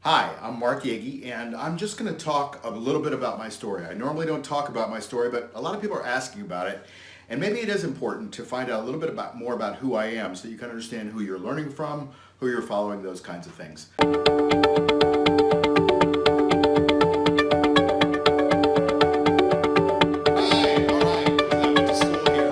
Hi, I'm Mark Yegge, and I'm just going to talk a little bit about my story. I normally don't talk about my story, but a lot of people are asking about it, and maybe it is important to find out a little bit more about who I am so you can understand who you're learning from, who you're following, those kinds of things. Right, all right, 'cause I went to school here.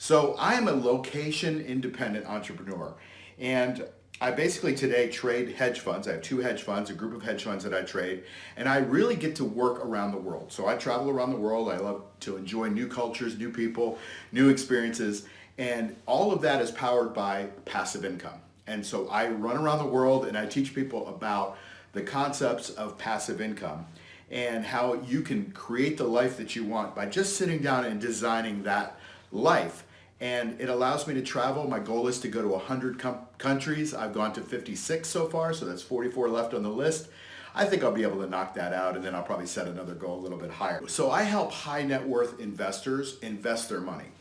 So I am a location independent entrepreneur, and I basically today trade hedge funds. I have two hedge funds, a group of hedge funds that I trade, and I really get to work around the world. So I travel around the world. I love to enjoy new cultures, new people, new experiences, and all of that is powered by passive income. And so I run around the world and I teach people about the concepts of passive income and how you can create the life that you want by just sitting down and designing that life. And it allows me to travel. My goal is to go to 100 countries. I've gone to 56 so far, so that's 44 left on the list. I think I'll be able to knock that out, and then I'll probably set another goal a little bit higher. So I help high net worth investors invest their money.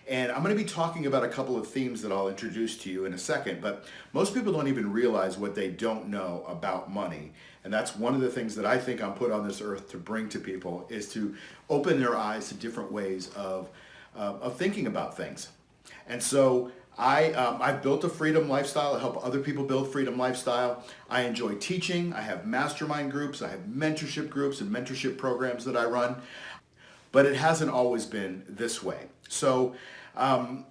And I'm going to be talking about a couple of themes that I'll introduce to you in a second, but most people don't even realize what they don't know about money. And that's one of the things that I think I'm put on this earth to bring to people, is to open their eyes to different ways of thinking about things. And so I've built a freedom lifestyle. I help other people build freedom lifestyle. I enjoy teaching. I have mastermind groups. I have mentorship groups and mentorship programs that I run. But it hasn't always been this way. So I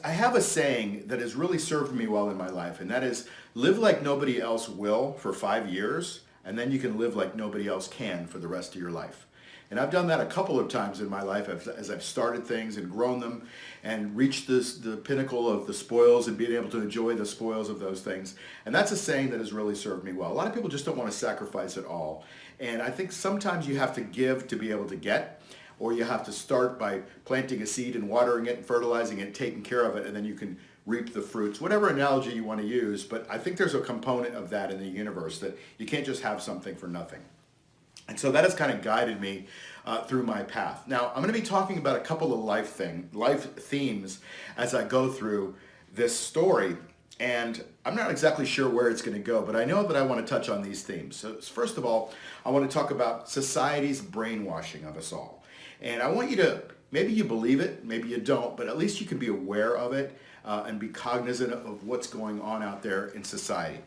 have a saying that has really served me well in my life, and that is, live like nobody else will for 5 years, and then you can live like nobody else can for the rest of your life. And I've done that a couple of times in my life as I've started things and grown them and reached the pinnacle of the spoils and being able to enjoy the spoils of those things. And that's a saying that has really served me well. A lot of people just don't want to sacrifice it all. And I think sometimes you have to give to be able to get, or you have to start by planting a seed and watering it and fertilizing it and taking care of it, and then you can reap the fruits, whatever analogy you want to use. But I think there's a component of that in the universe, that you can't just have something for nothing. And so that has kind of guided me through my path. Now, I'm going to be talking about a couple of life themes as I go through this story. And I'm not exactly sure where it's going to go, but I know that I want to touch on these themes. So first of all, I want to talk about society's brainwashing of us all. And I want you to, maybe you believe it, maybe you don't, but at least you can be aware of it and be cognizant of what's going on out there in society.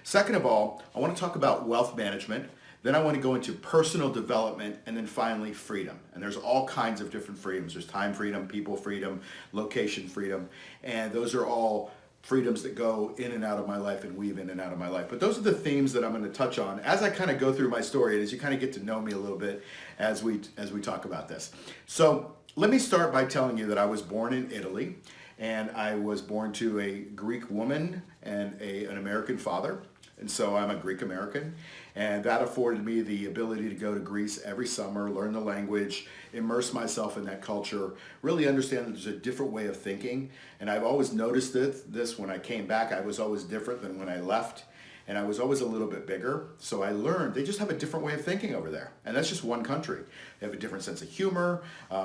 Second of all, I want to talk about wealth management. Then I want to go into personal development, and then finally freedom. And there's all kinds of different freedoms. There's time freedom, people freedom, location freedom, and those are all freedoms that go in and out of my life and weave in and out of my life. But those are the themes that I'm going to touch on as I kind of go through my story, and as you kind of get to know me a little bit as we talk about this. So let me start by telling you that I was born in Italy, and I was born to a Greek woman and an American father. And so I'm a Greek American, and that afforded me the ability to go to Greece every summer, learn the language, immerse myself in that culture, really understand that there's a different way of thinking. And I've always noticed this when I came back. I was always different than when I left, and I was always a little bit bigger. So I learned they just have a different way of thinking over there. And that's just one country. They have a different sense of humor.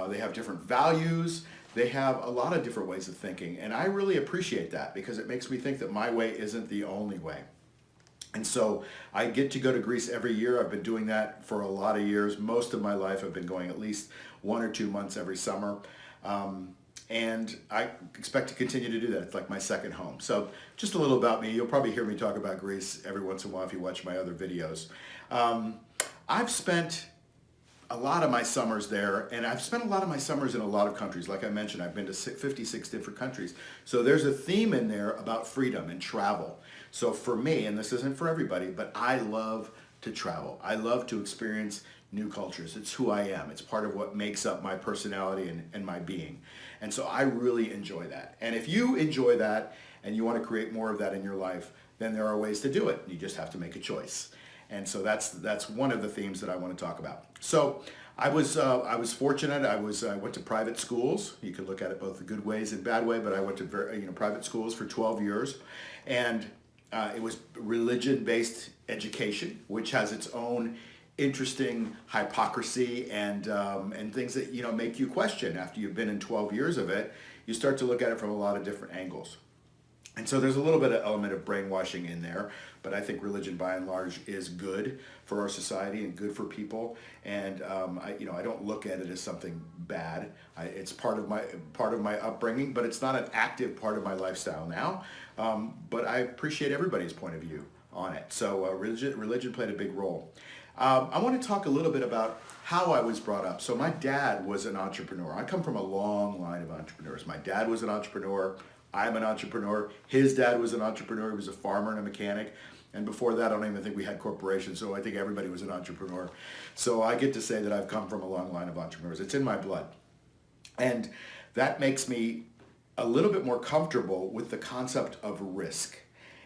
They have different values. They have a lot of different ways of thinking. And I really appreciate that, because it makes me think that my way isn't the only way. And so I get to go to Greece every year. I've been doing that for a lot of years. Most of my life I've been going at least 1 or 2 months every summer. And I expect to continue to do that. It's like my second home. So just a little about me. You'll probably hear me talk about Greece every once in a while if you watch my other videos. I've spent a lot of my summers there, and I've spent a lot of my summers in a lot of countries. Like I mentioned, I've been to 56 different countries. So there's a theme in there about freedom and travel. So for me, and this isn't for everybody, but I love to travel. I love to experience new cultures. It's who I am. It's part of what makes up my personality and my being. And so I really enjoy that. And if you enjoy that and you want to create more of that in your life, then there are ways to do it. You just have to make a choice. And so that's one of the themes that I want to talk about. So I was fortunate. I went to private schools. You could look at it both the good ways and bad way, but I went to private schools for 12 years, and it was religion-based education, which has its own interesting hypocrisy and things that make you question after you've been in 12 years of it. You start to look at it from a lot of different angles. And so there's a little bit of element of brainwashing in there, but I think religion by and large is good for our society and good for people. And I don't look at it as something bad. It's part of my upbringing, but it's not an active part of my lifestyle now. But I appreciate everybody's point of view on it. So religion played a big role. I want to talk a little bit about how I was brought up. So my dad was an entrepreneur. I come from a long line of entrepreneurs. My dad was an entrepreneur. I'm an entrepreneur. His dad was an entrepreneur. He was a farmer and a mechanic. And before that, I don't even think we had corporations. So I think everybody was an entrepreneur. So I get to say that I've come from a long line of entrepreneurs. It's in my blood. And that makes me a little bit more comfortable with the concept of risk.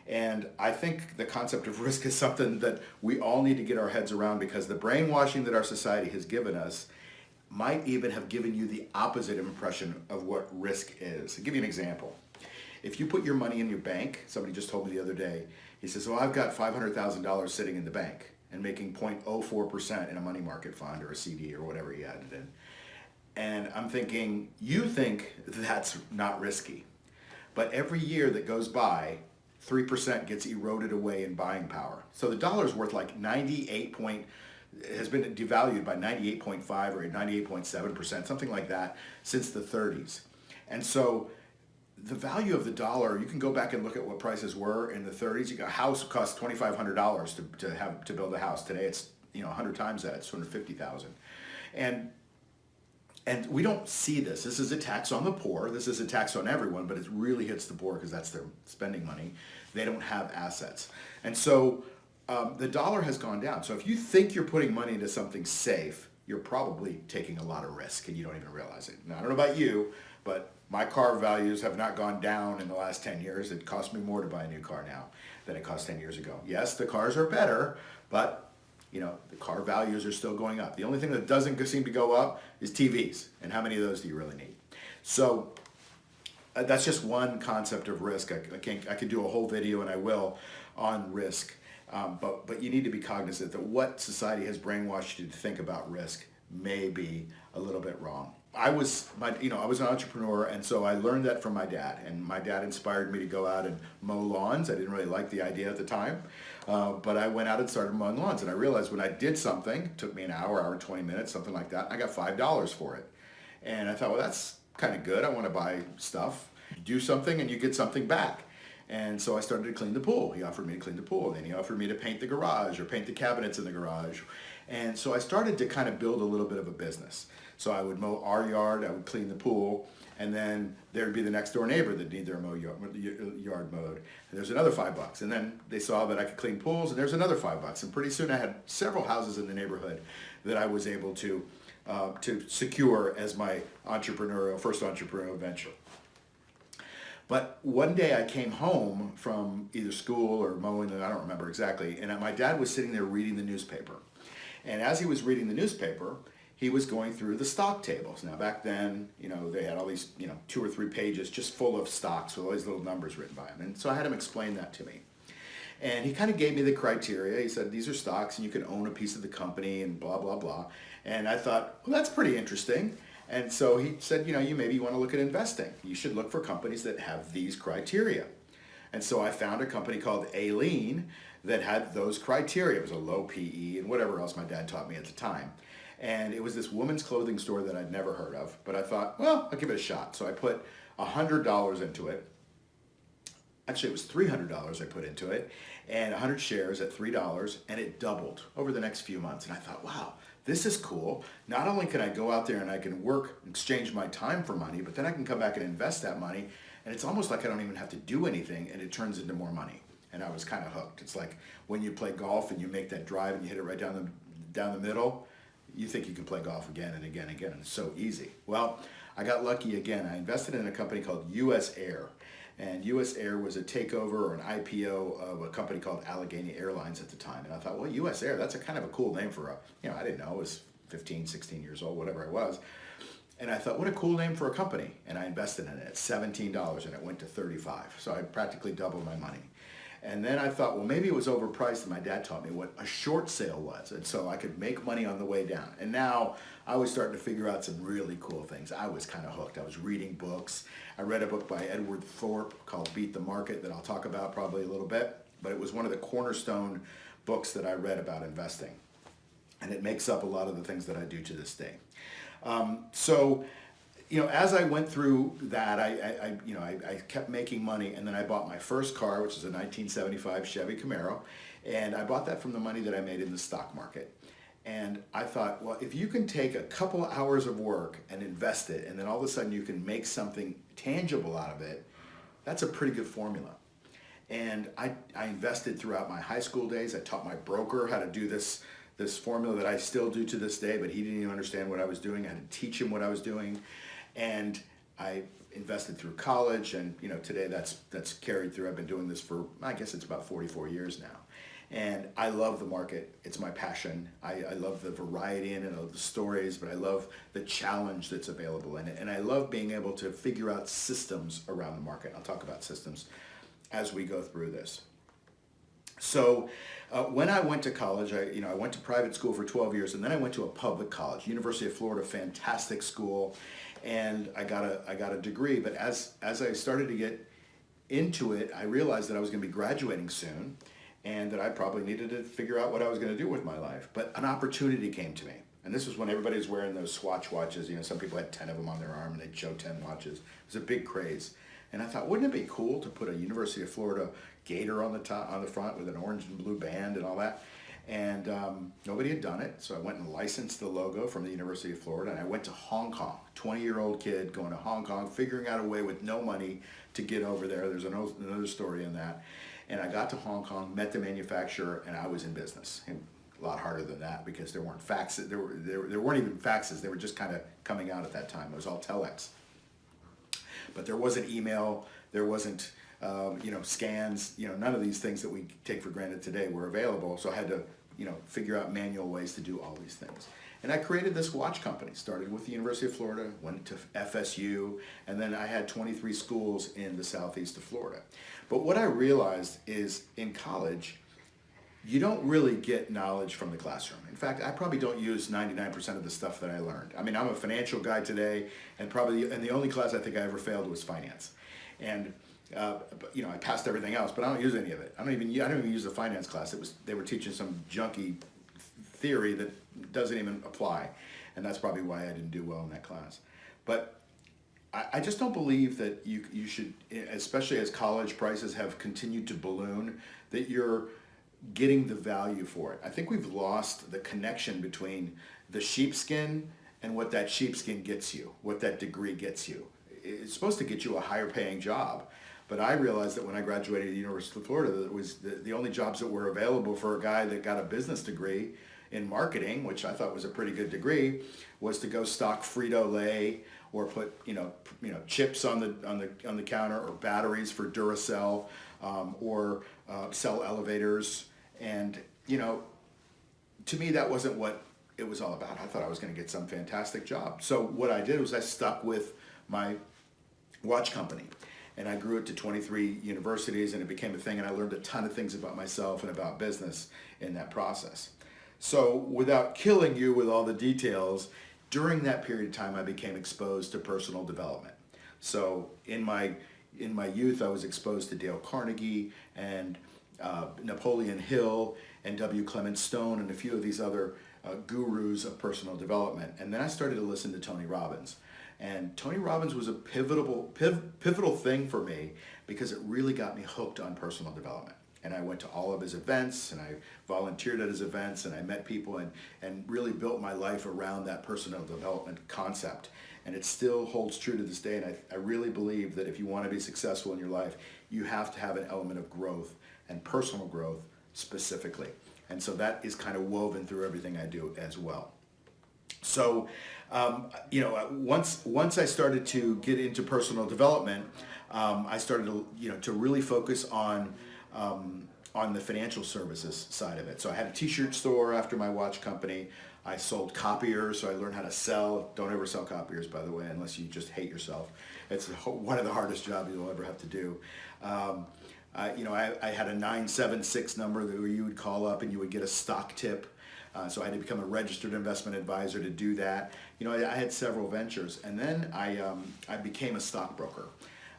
And I think the concept of risk is something that we all need to get our heads around, because the brainwashing that our society has given us might even have given you the opposite impression of what risk is. I'll give you an example. If you put your money in your bank, somebody just told me the other day, he says, well, I've got $500,000 sitting in the bank and making 0.04% in a money market fund or a CD or whatever he had it in. And I'm thinking, you think that's not risky. But every year that goes by, 3% gets eroded away in buying power. So the dollar's worth like has been devalued by 98.5 or 98.7%, something like that, since the 30s. And so the value of the dollar, you can go back and look at what prices were in the 30s. A house cost $2,500 to build a house. Today it's 100 times that. It's $250,000. And we don't see this. This is a tax on the poor. This is a tax on everyone, but it really hits the poor because that's their spending money. They don't have assets. And so the dollar has gone down. So if you think you're putting money into something safe, you're probably taking a lot of risk and you don't even realize it. Now, I don't know about you, but my car values have not gone down in the last 10 years. It costs me more to buy a new car now than it cost 10 years ago. Yes, the cars are better, but the car values are still going up. The only thing that doesn't seem to go up is TVs. And how many of those do you really need? So that's just one concept of risk. I could do a whole video, and I will, on risk. But you need to be cognizant that what society has brainwashed you to think about risk may be a little bit wrong. I was an entrepreneur, and so I learned that from my dad. And my dad inspired me to go out and mow lawns. I didn't really like the idea at the time, but I went out and started mowing lawns. And I realized when I did something, it took me an hour and 20 minutes, something like that, I got $5 for it. And I thought, well, that's kind of good. I want to buy stuff. You do something and you get something back. And so I started to clean the pool. He offered me to clean the pool. Then he offered me to paint the garage or paint the cabinets in the garage. And so I started to kind of build a little bit of a business. So I would mow our yard, I would clean the pool, and then there'd be the next door neighbor that need their yard mowed. And there's another $5. And then they saw that I could clean pools, and there's another $5. And pretty soon I had several houses in the neighborhood that I was able to secure as my first entrepreneurial venture. But one day I came home from either school or mowing, I don't remember exactly, and my dad was sitting there reading the newspaper. And as he was reading the newspaper, he was going through the stock tables. Now back then, they had all these, 2 or 3 pages just full of stocks with all these little numbers written by them. And so I had him explain that to me. And he kind of gave me the criteria. He said, these are stocks and you can own a piece of the company and blah, blah, blah. And I thought, well, that's pretty interesting. And so he said, you maybe want to look at investing. You should look for companies that have these criteria. And so I found a company called Aileen that had those criteria. It was a low PE and whatever else my dad taught me at the time. And it was this women's clothing store that I'd never heard of. But I thought, well, I'll give it a shot. So I put $100 into it. Actually, it was $300 I put into it, and 100 shares at $3, and it doubled over the next few months. And I thought, wow, this is cool. Not only can I go out there and I can work, exchange my time for money, but then I can come back and invest that money, and it's almost like I don't even have to do anything, and it turns into more money. And I was kind of hooked. It's like when you play golf and you make that drive and you hit it right down the middle, you think you can play golf again and again and again. It's so easy. Well, I got lucky again. I invested in a company called US Air. And US Air was a takeover or an IPO of a company called Allegheny Airlines at the time. And I thought, well, US Air, that's a kind of a cool name for I didn't know, I was 15, 16 years old, whatever I was. And I thought, what a cool name for a company. And I invested in it at $17 and it went to $35. So I practically doubled my money. And then I thought, well, maybe it was overpriced, and my dad taught me what a short sale was, and so I could make money on the way down. And now I was starting to figure out some really cool things. I was kind of hooked. I was reading books. I read a book by Edward Thorp called Beat the Market that I'll talk about probably a little bit, but it was one of the cornerstone books that I read about investing. And it makes up a lot of the things that I do to this day. So, as I went through that, I kept making money, and then I bought my first car, which is a 1975 Chevy Camaro, and I bought that from the money that I made in the stock market. And I thought, well, if you can take a couple hours of work and invest it, and then all of a sudden you can make something tangible out of it, that's a pretty good formula. And I invested throughout my high school days. I taught my broker how to do this formula that I still do to this day, but he didn't even understand what I was doing. I had to teach him what I was doing. And I invested through college, and today that's carried through. I've been doing this for, I guess it's about 44 years now. And I love the market. It's my passion. I love the variety in it, I love the stories, but I love the challenge that's available in it. And I love being able to figure out systems around the market. I'll talk about systems as we go through this. So when I went to college, I went to private school for 12 years, and then I went to a public college, University of Florida, fantastic school, and I got a degree. But as I started to get into it, I realized that I was going to be graduating soon, and that I probably needed to figure out what I was going to do with my life. But an opportunity came to me, and this was when everybody was wearing those Swatch watches. Some people had 10 of them on their arm, and they'd show 10 watches. It was a big craze. And I thought, wouldn't it be cool to put a University of Florida gator on the top, on the front with an orange and blue band and all that? And nobody had done it, so I went and licensed the logo from the University of Florida, and I went to Hong Kong. 20-year-old kid going to Hong Kong, figuring out a way with no money to get over there. There's another story in that. And I got to Hong Kong, met the manufacturer, and I was in business. And a lot harder than that because there weren't faxes. There weren't even faxes. They were just kind of coming out at that time. It was all telex. But there wasn't email. There wasn't scans. None of these things that we take for granted today were available. So I had to figure out manual ways to do all these things. And I created this watch company. Started with the University of Florida, went to FSU, and then I had 23 schools in the southeast of Florida. But what I realized is in college, you don't really get knowledge from the classroom. In fact, I probably don't use 99% of the stuff that I learned. I mean, I'm a financial guy today, and the only class I think I ever failed was finance. And I passed everything else, but I don't use any of it. I don't even use the finance class. They were teaching some junky theory that doesn't even apply, and that's probably why I didn't do well in that class. But I just don't believe that you should, especially as college prices have continued to balloon, that you're getting the value for it. I think we've lost the connection between the sheepskin and what that sheepskin gets you, what that degree gets you. It's supposed to get you a higher paying job. But I realized that when I graduated at the University of Florida, that it was the only jobs that were available for a guy that got a business degree in marketing, which I thought was a pretty good degree, was to go stock Frito-Lay or put chips on the counter, or batteries for Duracell, or sell elevators. And to me, that wasn't what it was all about. I thought I was going to get some fantastic job. So what I did was I stuck with my watch company, and I grew it to 23 universities, and it became a thing, and I learned a ton of things about myself and about business in that process. So without killing you with all the details, during that period of time, I became exposed to personal development. So in my youth, I was exposed to Dale Carnegie and Napoleon Hill and W. Clement Stone and a few of these other gurus of personal development. And then I started to listen to Tony Robbins. And Tony Robbins was a pivotal thing for me because it really got me hooked on personal development. And I went to all of his events, and I volunteered at his events, and I met people and really built my life around that personal development concept. And it still holds true to this day. And I really believe that if you want to be successful in your life, you have to have an element of growth and personal growth specifically. And so that is kind of woven through everything I do as well. So, once I started to get into personal development, I started to really focus on the financial services side of it. So I had a t-shirt store after my watch company. I sold copiers, so I learned how to sell. Don't ever sell copiers, by the way, unless you just hate yourself. It's one of the hardest jobs you'll ever have to do. I had a 976 number that you would call up and you would get a stock tip. So I had to become a registered investment advisor to do that. I had several ventures, and then I became a stockbroker,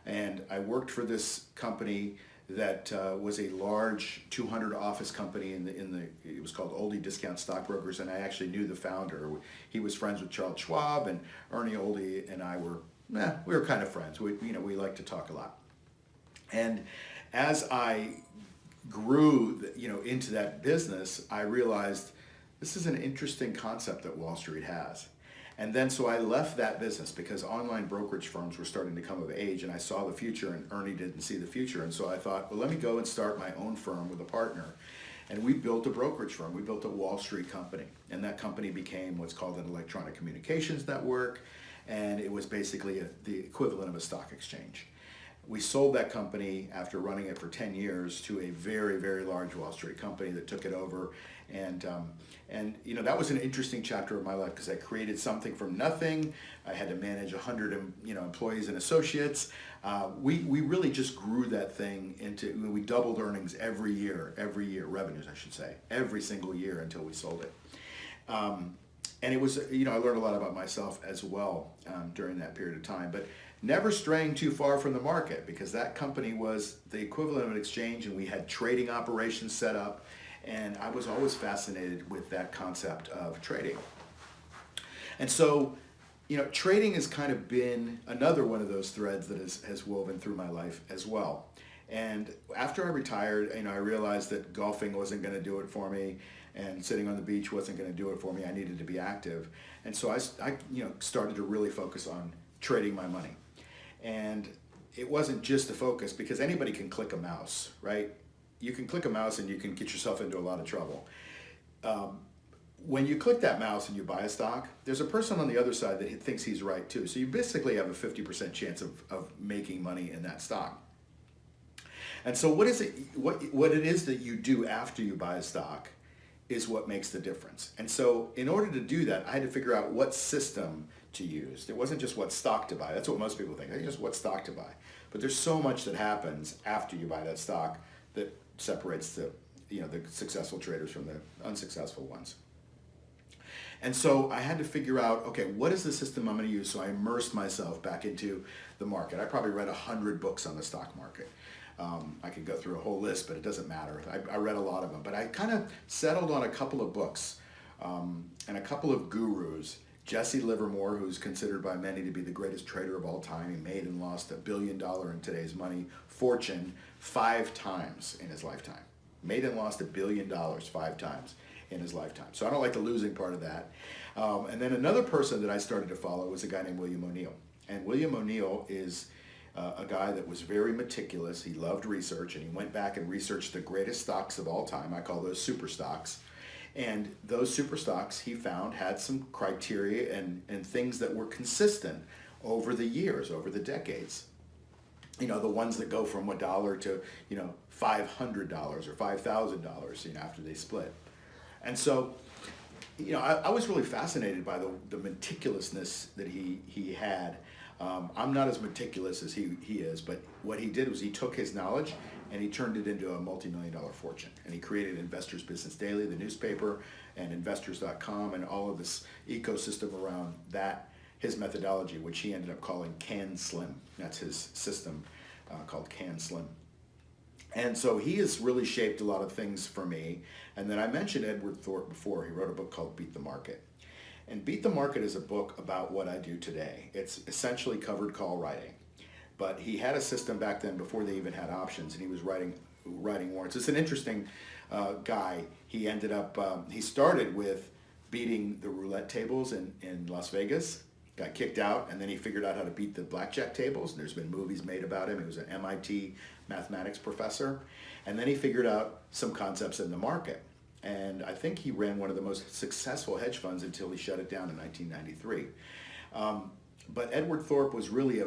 and I worked for this company that was a large 200 office company it was called Oldie Discount Stockbrokers, and I actually knew the founder. He was friends with Charles Schwab, and Ernie Oldie and I we were kind of friends. We liked to talk a lot. And as I grew, into that business, I realized this is an interesting concept that Wall Street has. And then so I left that business because online brokerage firms were starting to come of age, and I saw the future, and Ernie didn't see the future. And so I thought, well, let me go and start my own firm with a partner. And we built a brokerage firm. We built a Wall Street company. And that company became what's called an electronic communications network. And it was basically the equivalent of a stock exchange. We sold that company after running it for 10 years to a very, very large Wall Street company that took it over. And that was an interesting chapter of my life because I created something from nothing. I had to manage 100 employees and associates. We really just grew that thing we doubled earnings every year, revenues I should say, every single year until we sold it. And it was, I learned a lot about myself as well during that period of time, but never straying too far from the market because that company was the equivalent of an exchange, and we had trading operations set up, and I was always fascinated with that concept of trading. And so, trading has kind of been another one of those threads that has woven through my life as well. And after I retired, I realized that golfing wasn't going to do it for me, and sitting on the beach wasn't going to do it for me. I needed to be active. And so I started to really focus on trading my money. And it wasn't just a focus because anybody can click a mouse, right? You can click a mouse and you can get yourself into a lot of trouble. When you click that mouse and you buy a stock, there's a person on the other side that thinks he's right too. So you basically have a 50% chance of making money in that stock. And so what it is that you do after you buy a stock is what makes the difference. And so in order to do that, I had to figure out what system to use. It wasn't just what stock to buy. That's what most people think. They just what stock to buy. But there's so much that happens after you buy that stock that separates the successful traders from the unsuccessful ones. And so I had to figure out, okay, what is the system I'm going to use? So I immersed myself back into the market. I probably read 100 books on the stock market. I could go through a whole list, but it doesn't matter. I read a lot of them, but I kind of settled on a couple of books and a couple of gurus. Jesse Livermore, who's considered by many to be the greatest trader of all time. He made and lost $1 billion in today's money fortune 5 times in his lifetime. Made and lost $1 billion 5 times in his lifetime. So I don't like the losing part of that. And then another person that I started to follow was a guy named William O'Neill. And William O'Neill is a guy that was very meticulous. He loved research, and he went back and researched the greatest stocks of all time. I call those super stocks. And those super stocks he found had some criteria and things that were consistent over the years, over the decades. The ones that go from $1 to, $500 or $5,000, after they split. And so, I was really fascinated by the meticulousness that he had. I'm not as meticulous as he is, but what he did was he took his knowledge and he turned it into a multi-million-dollar fortune. And he created Investors Business Daily, the newspaper, and investors.com, and all of this ecosystem around that, his methodology, which he ended up calling Can Slim. That's his system called Can Slim. And so he has really shaped a lot of things for me. And then I mentioned Edward Thorpe before. He wrote a book called Beat the Market. And Beat the Market is a book about what I do today. It's essentially covered call writing. But he had a system back then before they even had options, and he was writing warrants. It's an interesting guy. He ended up, he started with beating the roulette tables in Las Vegas, got kicked out, and then he figured out how to beat the blackjack tables. And there's been movies made about him. He was an MIT mathematics professor. And then he figured out some concepts in the market. And I think he ran one of the most successful hedge funds until he shut it down in 1993. But Edward Thorpe was really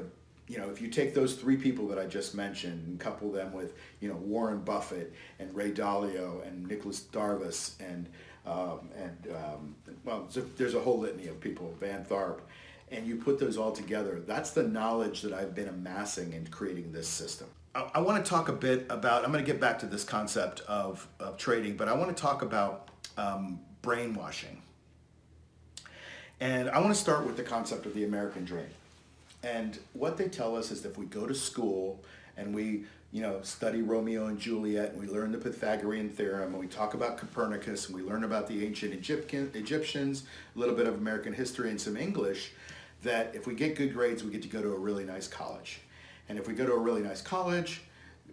if you take those 3 people that I just mentioned and couple them with, Warren Buffett and Ray Dalio and Nicholas Darvas and there's a whole litany of people, Van Tharp, and you put those all together, that's the knowledge that I've been amassing in creating this system. I want to talk a bit about, I'm going to get back to this concept of trading, but I want to talk about brainwashing. And I want to start with the concept of the American dream. And what they tell us is that if we go to school and we, study Romeo and Juliet, and we learn the Pythagorean theorem, and we talk about Copernicus, and we learn about the ancient Egyptians, a little bit of American history and some English, that if we get good grades, we get to go to a really nice college. And if we go to a really nice college,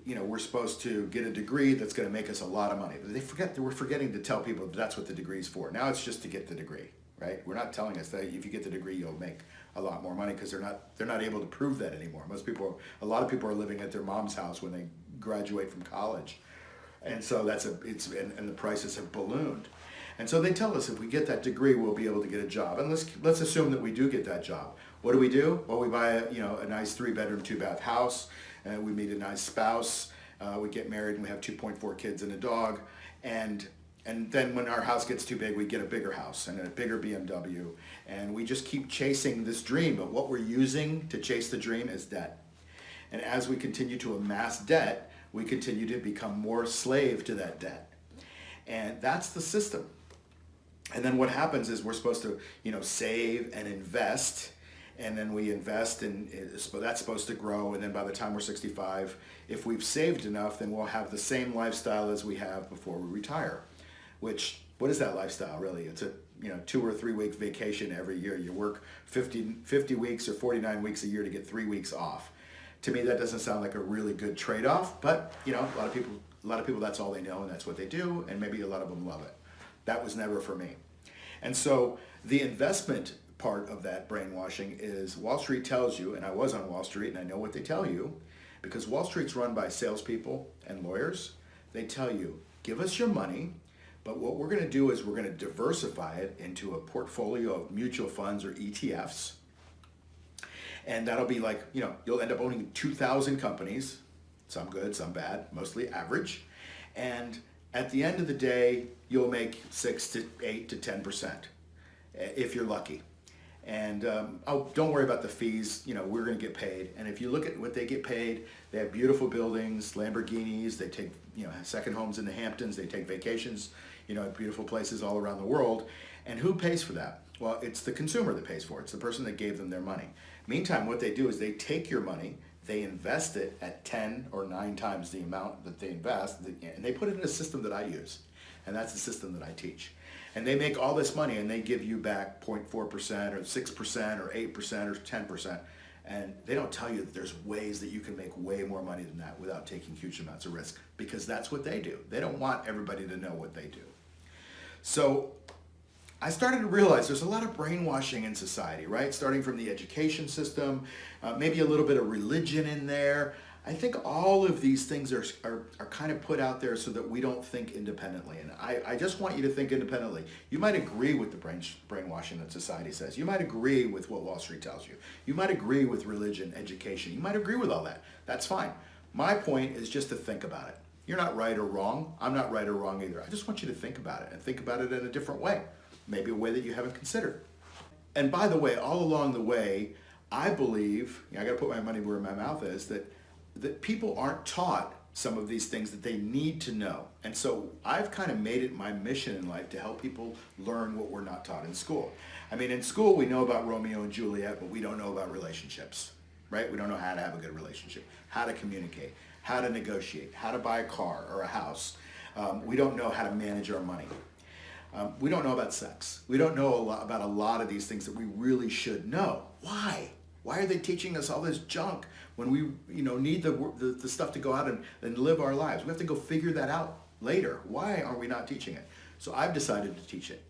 we're supposed to get a degree that's going to make us a lot of money. But we're forgetting to tell people that's what the degree's for. Now it's just to get the degree, right? We're not telling us that if you get the degree, you'll make a lot more money, because they're not able to prove that anymore. A lot of people are living at their mom's house when they graduate from college. And so and the prices have ballooned. And so they tell us if we get that degree, we'll be able to get a job. And let's assume that we do get that job. What do? Well, we buy a nice 3-bedroom, 2-bath house, and we meet a nice spouse. We get married, and we have 2.4 kids and a dog. And then when our house gets too big, we get a bigger house and a bigger BMW. And we just keep chasing this dream. But what we're using to chase the dream is debt. And as we continue to amass debt, we continue to become more slave to that debt. And that's the system. And then what happens is we're supposed to, save and invest. And then we invest, and that's supposed to grow. And then by the time we're 65, if we've saved enough, then we'll have the same lifestyle as we have before we retire. What is that lifestyle really? It's a 2 or 3 week vacation every year. You work 50 weeks or 49 weeks a year to get 3 weeks off. To me, that doesn't sound like a really good trade-off, but a lot of people that's all they know, and that's what they do, and maybe a lot of them love it. That was never for me. And so the investment part of that brainwashing is Wall Street tells you, and I was on Wall Street and I know what they tell you, because Wall Street's run by salespeople and lawyers. They tell you, give us your money, but what we're going to do is we're going to diversify it into a portfolio of mutual funds or ETFs. And that'll be like, you'll end up owning 2,000 companies, some good, some bad, mostly average. And at the end of the day, you'll make 6 to 8 to 10% if you're lucky. And don't worry about the fees. We're going to get paid. And if you look at what they get paid, they have beautiful buildings, Lamborghinis. They take second homes in the Hamptons. They take vacations, at beautiful places all around the world. And who pays for that? Well, it's the consumer that pays for it. It's the person that gave them their money. Meantime, what they do is they take your money, they invest it at 10 or 9 times the amount that they invest, and they put it in a system that I use. And that's the system that I teach. And they make all this money, and they give you back 0.4% or 6% or 8% or 10%. And they don't tell you that there's ways that you can make way more money than that without taking huge amounts of risk, because that's what they do. They don't want everybody to know what they do. So I started to realize there's a lot of brainwashing in society, right? Starting from the education system, maybe a little bit of religion in there. I think all of these things are kind of put out there so that we don't think independently. And I just want you to think independently. You might agree with the brainwashing that society says. You might agree with what Wall Street tells you. You might agree with religion, education. You might agree with all that. That's fine. My point is just to think about it. You're not right or wrong. I'm not right or wrong either. I just want you to think about it, and think about it in a different way. Maybe a way that you haven't considered. And by the way, all along the way, I believe, I got to put my money where my mouth is, that people aren't taught some of these things that they need to know. And so I've kind of made it my mission in life to help people learn what we're not taught in school. I mean, in school we know about Romeo and Juliet, but we don't know about relationships, right? We don't know how to have a good relationship, how to communicate, how to negotiate, how to buy a car or a house. We don't know how to manage our money. We don't know about sex. We don't know about a lot of these things that we really should know. Why? Why are they teaching us all this junk when we need the stuff to go out and live our lives? We have to go figure that out later. Why are we not teaching it? So I've decided to teach it.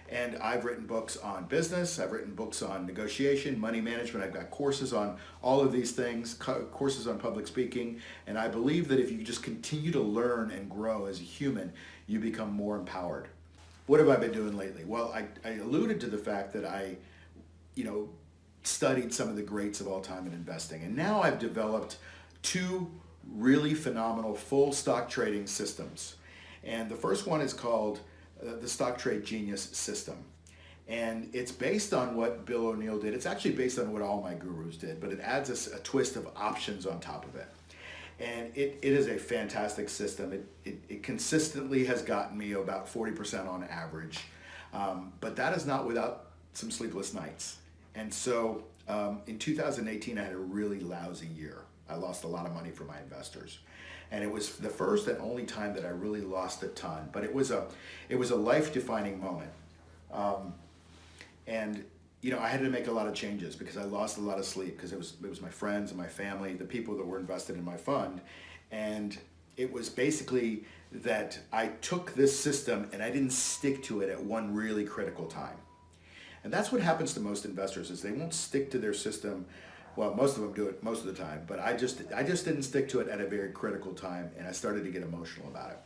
And I've written books on business. I've written books on negotiation, money management. I've got courses on all of these things, courses on public speaking. And I believe that if you just continue to learn and grow as a human, you become more empowered. What have I been doing lately? Well, I alluded to the fact that I, studied some of the greats of all time in investing. And now I've developed 2 really phenomenal full stock trading systems. And the first one is called the Stock Trade Genius System. And it's based on what Bill O'Neill did. It's actually based on what all my gurus did, but it adds a twist of options on top of it. And it is a fantastic system. It consistently has gotten me about 40% on average. But that is not without some sleepless nights. And so in 2018, I had a really lousy year. I lost a lot of money for my investors. And it was the first and only time that I really lost a ton. But it was a life-defining moment. And I had to make a lot of changes because I lost a lot of sleep because it was my friends and my family, the people that were invested in my fund. And it was basically that I took this system and I didn't stick to it at one really critical time. And that's what happens to most investors is they won't stick to their system. Well, most of them do it most of the time, but I just didn't stick to it at a very critical time, and I started to get emotional about it.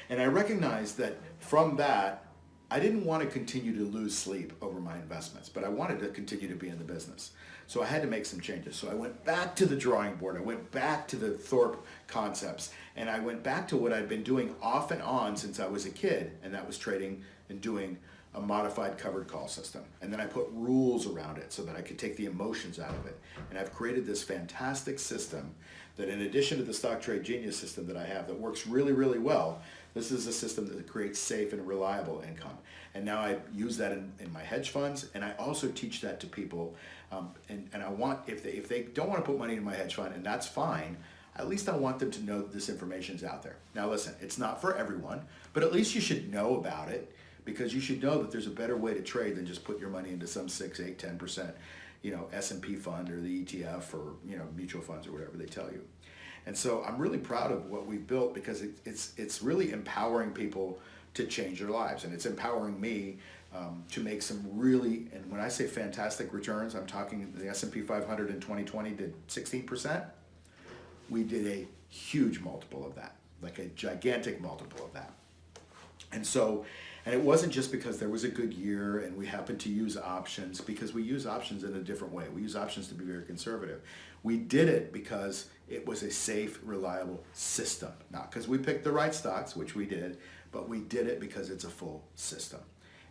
And I recognized that from that, I didn't want to continue to lose sleep over my investments, but I wanted to continue to be in the business. So I had to make some changes. So I went back to the drawing board. I went back to the Thorpe concepts, and I went back to what I'd been doing off and on since I was a kid, and that was trading and doing a modified covered call system. And then I put rules around it so that I could take the emotions out of it. And I've created this fantastic system that, in addition to the Stock Trade Genius system that I have that works really, really well, this is a system that creates safe and reliable income. And now I use that in my hedge funds, and I also teach that to people. And I want, if they don't want to put money in my hedge fund, and that's fine, at least I want them to know that this information is out there. Now listen, it's not for everyone, but at least you should know about it, because you should know that there's a better way to trade than just put your money into some 6, 8, 10%, S&P fund or the ETF or, mutual funds or whatever they tell you. And so I'm really proud of what we've built because it's really empowering people to change their lives. And it's empowering me to make some really, and when I say fantastic returns, I'm talking the S&P 500 in 2020 did 16%. We did a huge multiple of that, like a gigantic multiple of that. And it wasn't just because there was a good year and we happened to use options, because we use options in a different way. We use options to be very conservative. We did it because it was a safe, reliable system. Not because we picked the right stocks, which we did, but we did it because it's a full system.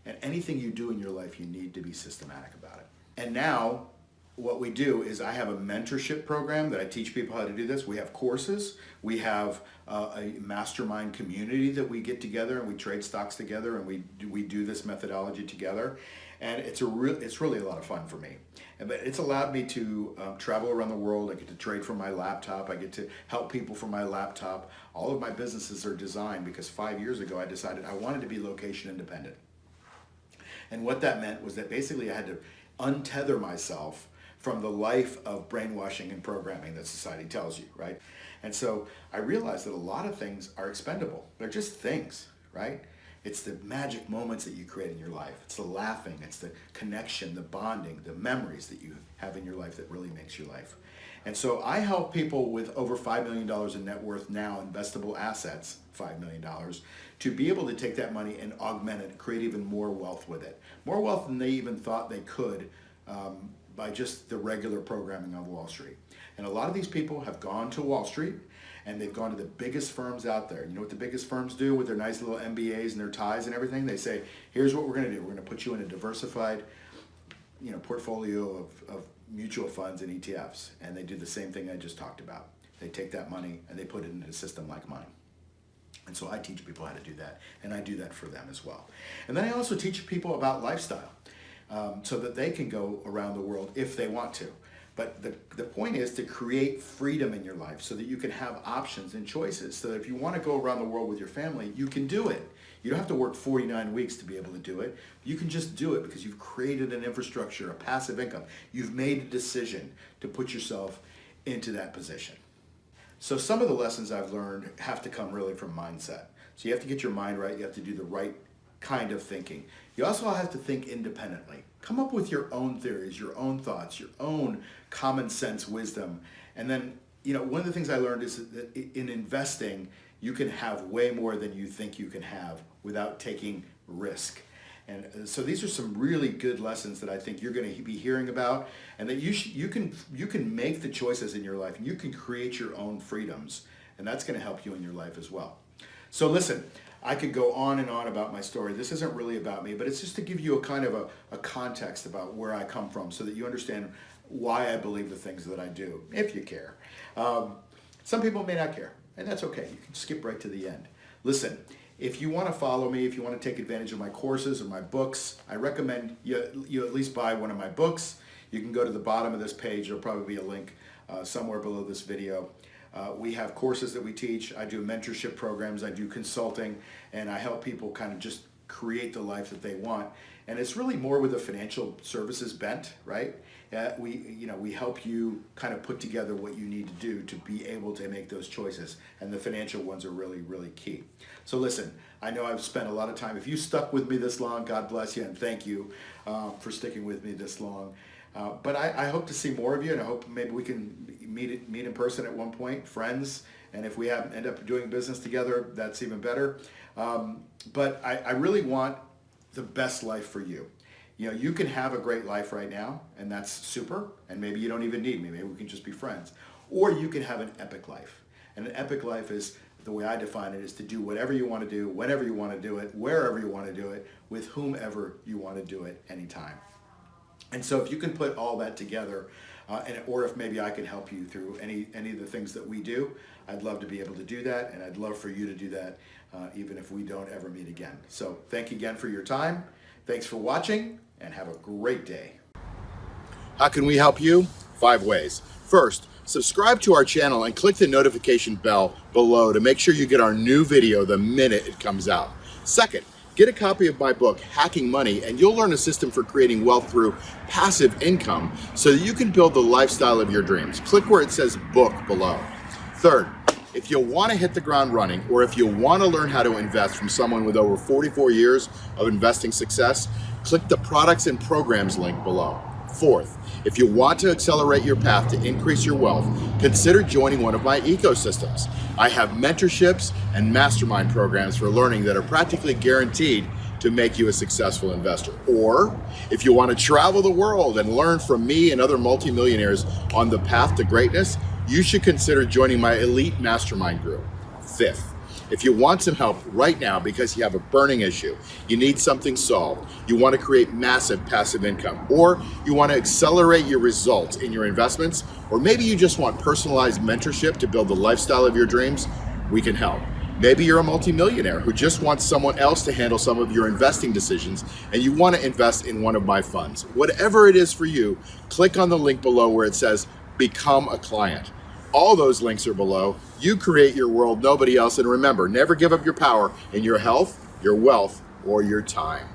And anything you do in your life, you need to be systematic about it. And now, what we do is I have a mentorship program that I teach people how to do this. We have courses. We have a mastermind community that we get together and we trade stocks together and we do this methodology together. And it's really a lot of fun for me. But it's allowed me to travel around the world. I get to trade from my laptop. I get to help people from my laptop. All of my businesses are designed because 5 years ago I decided I wanted to be location independent. And what that meant was that basically I had to untether myself from the life of brainwashing and programming that society tells you, right? And so I realized that a lot of things are expendable. They're just things, right? It's the magic moments that you create in your life. It's the laughing, it's the connection, the bonding, the memories that you have in your life that really makes your life. And so I help people with over $5 million in net worth now, investable assets, $5 million, to be able to take that money and augment it, create even more wealth with it. More wealth than they even thought they could by just the regular programming on Wall Street. And a lot of these people have gone to Wall Street and they've gone to the biggest firms out there. You know what the biggest firms do with their nice little MBAs and their ties and everything? They say, here's what we're gonna do. We're gonna put you in a diversified portfolio of mutual funds and ETFs. And they do the same thing I just talked about. They take that money and they put it into a system like mine. And so I teach people how to do that, and I do that for them as well. And then I also teach people about lifestyle. So that they can go around the world if they want to. But the point is to create freedom in your life so that you can have options and choices. So that if you want to go around the world with your family, you can do it. You don't have to work 49 weeks to be able to do it. You can just do it because you've created an infrastructure, a passive income. You've made a decision to put yourself into that position. So some of the lessons I've learned have to come really from mindset. So you have to get your mind right. You have to do the right kind of thinking. You also have to think independently. Come up with your own theories, your own thoughts, your own common sense wisdom. And then, one of the things I learned is that in investing, you can have way more than you think you can have without taking risk. And so these are some really good lessons that I think you're going to be hearing about, and that you can make the choices in your life and you can create your own freedoms, and that's going to help you in your life as well. So listen, I could go on and on about my story. This isn't really about me, but it's just to give you a kind of a context about where I come from so that you understand why I believe the things that I do, if you care. Some people may not care, and that's okay. You can skip right to the end. Listen, if you want to follow me, if you want to take advantage of my courses or my books, I recommend you at least buy one of my books. You can go to the bottom of this page. There'll probably be a link somewhere below this video. We have courses that we teach. I do mentorship programs. I do consulting, and I help people kind of just create the life that they want. And it's really more with a financial services bent, right? We help you kind of put together what you need to do to be able to make those choices. And the financial ones are really, really key. So listen, I know I've spent a lot of time. If you stuck with me this long, God bless you, and thank you for sticking with me this long. But I hope to see more of you, and I hope maybe we can meet in person at one point, friends. And if we end up doing business together, that's even better. But I really want the best life for you. You know, you can have a great life right now, and that's super, and maybe you don't even need me. Maybe we can just be friends. Or you can have an epic life. And an epic life is, the way I define it, is to do whatever you want to do, whenever you want to do it, wherever you want to do it, with whomever you want to do it, anytime. And so if you can put all that together, or if maybe I can help you through any of the things that we do, I'd love to be able to do that, and I'd love for you to do that, even if we don't ever meet again. So thank you again for your time. Thanks for watching, and have a great day. How can we help you? 5 ways. First, subscribe to our channel and click the notification bell below to make sure you get our new video the minute it comes out. Second, get a copy of my book, Hacking Money, and you'll learn a system for creating wealth through passive income so that you can build the lifestyle of your dreams. Click where it says book below. Third, if you want to hit the ground running, or if you want to learn how to invest from someone with over 44 years of investing success, click the products and programs link below. Fourth, if you want to accelerate your path to increase your wealth, consider joining one of my ecosystems. I have mentorships and mastermind programs for learning that are practically guaranteed to make you a successful investor. Or if you want to travel the world and learn from me and other multimillionaires on the path to greatness, you should consider joining my elite mastermind group. Fifth, if you want some help right now because you have a burning issue, you need something solved, you want to create massive passive income, or you want to accelerate your results in your investments, or maybe you just want personalized mentorship to build the lifestyle of your dreams, we can help. Maybe you're a multimillionaire who just wants someone else to handle some of your investing decisions, and you want to invest in one of my funds. Whatever it is for you, click on the link below where it says Become a Client. All those links are below. You create your world, nobody else. And remember, never give up your power in your health, your wealth, or your time.